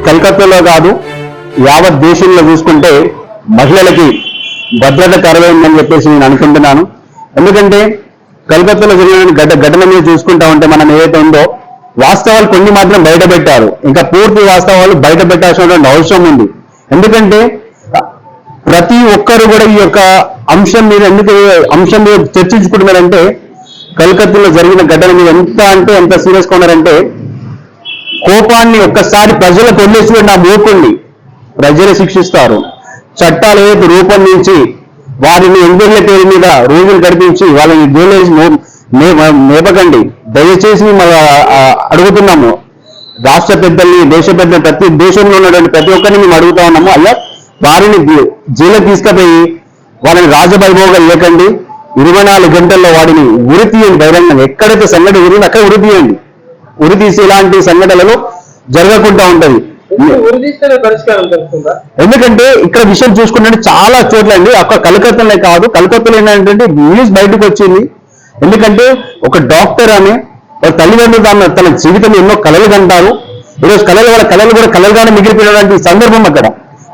కలకత్తాలో కాదు యావత్ దేశంలో చూసుకుంటే మహిళలకి భద్రత కరువైందని చెప్పేసి నేను అనుకుంటున్నాను. ఎందుకంటే కలకత్తాలో జరిగిన ఘటన మీద చూసుకుంటా ఉంటే మనం ఏదైతే ఉందో వాస్తవాలు కొన్ని మాత్రం బయట పెట్టారు, ఇంకా పూర్తి వాస్తవాలు బయట పెట్టాల్సినటువంటి అవసరం ఉంది. ఎందుకంటే ప్రతి ఒక్కరు కూడా ఈ యొక్క అంశం మీద చర్చించుకుంటున్నారంటే కలకత్తాలో జరిగిన ఘటన మీద ఎంత సీరియస్గా ఉన్నారంటే కోపాన్ని ఒక్కసారి ప్రజలకు వదిలేసి నా మూకుల్ని ప్రజలు శిక్షిస్తారు. చట్టాలు ఏదైతే రూపొందించి వారిని ఎంపీల పేరు మీద రోజులు గడిపించి వాళ్ళని జైలేసి మేపకండి దయచేసి అడుగుతున్నాము. రాష్ట్ర పెద్దల్ని, దేశ పెద్దలు, ప్రతి దేశంలో ఉన్నటువంటి ప్రతి ఒక్కరిని మేము అడుగుతా ఉన్నాము. అయ్యా వారిని జైలుకి తీసుకుపోయి వాళ్ళని రాజవైభవంగా ఇవ్వకండి. 24 గంటల్లో వాడిని ఉరి తీయండి. బహిరంగంగా ఎక్కడైతే సంఘటన జరిగిందో అక్కడ ఉరి తీయండి. ఉరి తీసి ఇలాంటి సంఘటనలు జరగకుండా ఉంటది. ఎందుకంటే ఇక్కడ విషయం చూసుకుంటే చాలా చోట్ల అండి, అక్కడ కలకత్తాలో కాదు, కలకత్తాలో ఏంటంటే న్యూస్ బయటకు వచ్చింది. ఎందుకంటే ఒక డాక్టర్ ఆమె తల్లిదండ్రులు తన జీవితం ఎన్నో కళలు కంటారు. ఈరోజు వాళ్ళ కళలు కూడా కళలుగానే మిగిలిపోయినటువంటి సందర్భం అక్కడ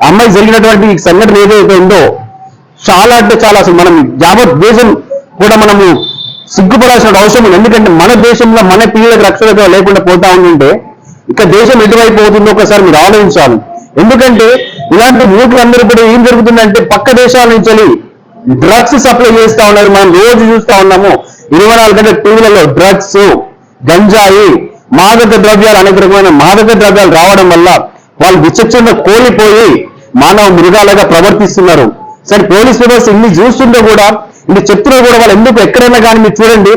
అమ్మాయి జరిగినటువంటి సంఘటన ఏదైతే ఉందో చాలా అంటే చాలా అసలు మనం యావత్ దేశం కూడా మనము సిగ్గుపడాల్సిన అవసరం ఉంది. ఎందుకంటే మన దేశంలో మన పిల్లలకు రక్షణ లేకుండా పోతా ఉంటుంటే ఇక దేశం ఎటువైపు పోతుందో ఒకసారి మీరు ఆలోచించాలి. ఎందుకంటే ఇలాంటి మూటలందరూ కూడా ఏం జరుగుతుందంటే పక్క దేశాల నుంచి డ్రగ్స్ సప్లై చేస్తా ఉన్నారు. మనం రోజు చూస్తా ఉన్నాము 24 గంటల టీవీలలో డ్రగ్స్, గంజాయి, మాదక ద్రవ్యాలు, అనేక రకమైన మాదక ద్రవ్యాలు రావడం వల్ల వాళ్ళు విచక్షణ కోల్పోయి మానవ మృగాలుగా ప్రవర్తిస్తున్నారు. సరే పోలీస్ వ్యవస్థ ఇన్ని చూస్తుంటే కూడా ఇన్ని చెప్తున్నా కూడా వాళ్ళు ఎందుకు ఎక్కడైనా కానీ మీరు చూడండి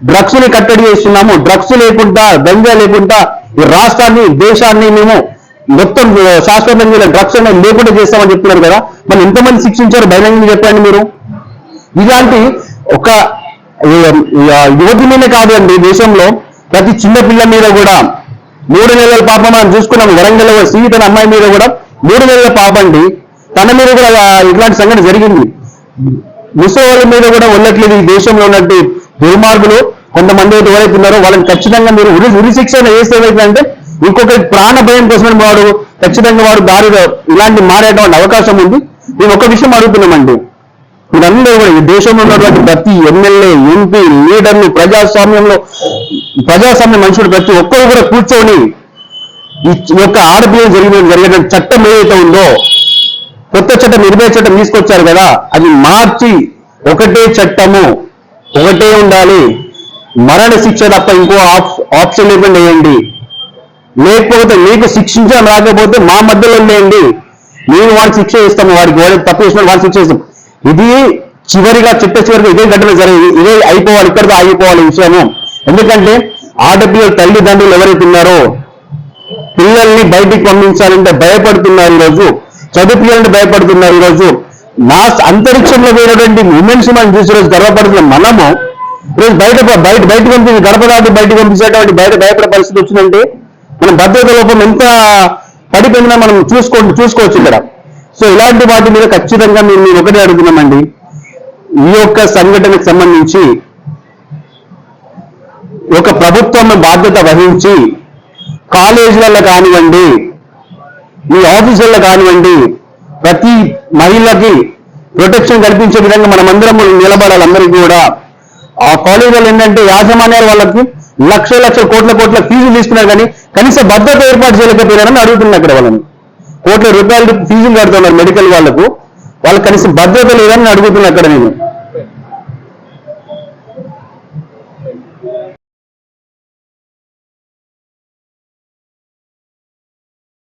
డ్రగ్స్ ని కట్టడి చేస్తున్నాము, డ్రగ్స్ లేకుండా గంజా లేకుండా ఈ రాష్ట్రాన్ని దేశాన్ని మేము మొత్తం శాశ్వతంగా డ్రగ్స్ అనేది లేకుండా చేస్తామని చెప్తున్నారు కదా. మరి ఎంతమంది శిక్షించారు బహిరంగంగా చెప్పండి మీరు. ఇలాంటి ఒక యువతి మీదే కాదు అండి, దేశంలో ప్రతి చిన్న పిల్ల మీద కూడా 3 నెలల పాప మనం చూసుకున్నాం. వరంగల్ సీత అమ్మాయి మీద కూడా 3 నెలల పాప అండి, తన మీద కూడా ఇట్లాంటి సంఘటన జరిగింది. ముసలి మీద కూడా వెళ్ళట్లేదు. ఈ దేశంలో ఉన్నట్టు దుర్మార్గులు కొంతమంది ఎవరైతే ఉన్నారో వాళ్ళని ఖచ్చితంగా మీరు ఉరి శిక్షణ వేస్తే ఏమైతుందంటే ఇంకొక ప్రాణ భయం కోసమని వాడు ఖచ్చితంగా వాడు దారిలో ఇలాంటి మారేటువంటి అవకాశం ఉంది. మేము ఒక విషయం అడుగుతున్నామండి, మీరందరూ కూడా ఈ దేశంలో ఉన్నటువంటి ప్రతి ఎమ్మెల్యే, ఎంపీ, లీడర్లు, ప్రజాస్వామ్య మనుషులు ప్రతి ఒక్కరు కూడా కూర్చొని ఈ యొక్క ఆడపిల్ల జరిగిన చట్టం ఏదైతే ఉందో కొత్త చట్టం, నిర్భయ చట్టం తీసుకొచ్చారు కదా, అది మార్చి ఒకటే చట్టము ఒకటే ఉండాలి. మరణ శిక్ష తప్ప ఇంకో ఆప్షన్ లేకుండా వేయండి. లేకపోతే మీకు శిక్షించడం రాకపోతే మా మధ్యలో వేయండి, మేము వాడికి శిక్ష ఇస్తాము, వాడికి తప్పు చేసిన వాడికి శిక్ష ఇస్తాం. ఇది చివరిగా చివరిగా ఇదే ఘటన జరిగింది, ఇదే అయిపోవాలి, ఇక్కడితో ఆగిపోవాలి విషయము. ఎందుకంటే ఆడపిల్లల తల్లిదండ్రులు ఎవరైతే ఉన్నారో పిల్లల్ని బయటికి పంపించాలంటే భయపడుతున్నారు. ఈరోజు చదువు పిల్లలంటే భయపడుతున్నారు. ఈరోజు అంతరిక్షంలో పోయినటువంటి ఉమెన్స్ మనం చూసి రోజు గర్వపడుతున్నాం. మనము ఈరోజు బయట పంపి గడప దాటి బయటకు పంపించేటువంటి భయపడే పరిస్థితి వచ్చిందంటే మనం భద్రత లోపం ఎంత పడిపోయినా మనం చూసుకోవచ్చు ఇక్కడ. సో ఇలాంటి వాటి మీద ఖచ్చితంగా మేము ఒకటే అడుగుతున్నామండి, ఈ యొక్క సంఘటనకు సంబంధించి ఒక ప్రభుత్వం బాధ్యత వహించి కాలేజీలలో కానివ్వండి, మీ ఆఫీసుల్లో కానివ్వండి, ప్రతి మహిళకి ప్రొటెక్షన్ కల్పించే విధంగా మనమందరం నిలబడాలి. అందరికీ కూడా ఆ కాలేజీలో ఏంటంటే యాజమాన్యాలు వాళ్ళకి లక్షల కోట్ల ఫీజులు తీసుకున్నారు, కానీ కనీసం భద్రత ఏర్పాటు చేయలేకపోయినారని అడుగుతున్నారు. అక్కడ వాళ్ళని కోట్ల రూపాయలు ఫీజులు కడుతున్నారు మెడికల్ వాళ్ళకు కనీసం భద్రత లేదని అడుగుతున్నా అక్కడ నేను.